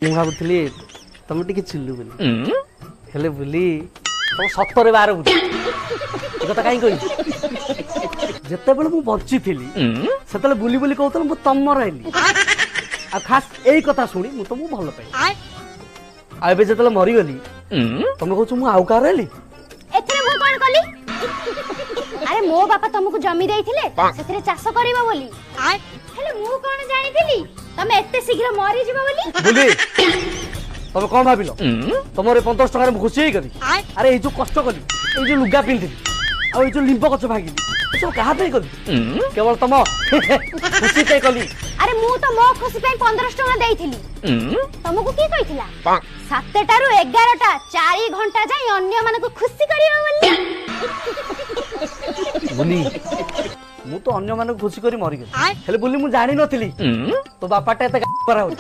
ମୁଁ ଭାବୁଥିଲି ତମେ ଟିକେ ଚିଲୁ ବୋଲି ହେଲେ ବୋଲି ତମ ସତରେ ବାର ବୁଝ ଏ କଥା କାହିଁ କହିଲି ଯେତେବେଳେ ମୁଁ ବଞ୍ଚିଥିଲି ସେତେବେଳେ ବୁଲି ବୁଲି କହୁଥିଲି ମୁଁ ତମର ହେଲି ଆଉ ଖାସ ଏଇ କଥା ଶୁଣି ମୁଁ ତମକୁ ଭଲ ପାଇଲି ଆଉ ଏବେ ଯେତେବେଳେ ମରିଗଲି ତମେ କହୁଛ ମୁଁ ଆଉ କାହାର ହେଲି ଏଥିରେ ମୁଁ କଣ କଲି ଆରେ ମୋ ବାପା ତମକୁ ଜମି ଦେଇଥିଲେ ସେଥିରେ ଚାଷ କରିବ ବୋଲି ହେଲେ ମୁଁ କଣ ଜାଣିଥିଲି ତମେ ଏତେ ଶୀଘ୍ର ମରି ଯିବ ବୋଲି ବୁଲି ତମେ କଣ ଭାବିଲ ତମର 50 ଟଙ୍କାରେ ମୁଁ ଖୁସି ହେଇଗଲି ଆରେ ଏଇ ଯୋଉ କଷ୍ଟ କଲି ଏଇ ଯୋଉ ଲୁଗା ପିନ୍ଧିଲି ଆଉ ଏଇ ଯୋଉ ଲିମ୍ବ ଗଛ ଭାଙ୍ଗିଲି ଏସବୁ କାହା ପାଇଁ କଲି କେବଳ ତମ ଖୁସି ପାଇଁ କଲି ଆରେ ମୁଁ ତ ମୋ ଖୁସି ପାଇଁ 15 ଟଙ୍କା ଦେଇଥିଲି ତମକୁ କିଏ କହିଥିଲା 7ଟାରୁ 11ଟା 4 ଘଣ୍ଟା ଯାଇ ଅନ୍ୟ ମାନଙ୍କୁ ଖୁସି କରିବ ବୋଲି ବୁଲି ମୁଁ ତ ଅନ୍ୟ ମାନଙ୍କୁ ଖୁସି କରି ମରିଗଲି ହେଲେ ବୁଲି ମୁଁ ଜାଣି ନଥିଲି ତୋ ବାପାଟା ଏତେ କରା ହଉଛି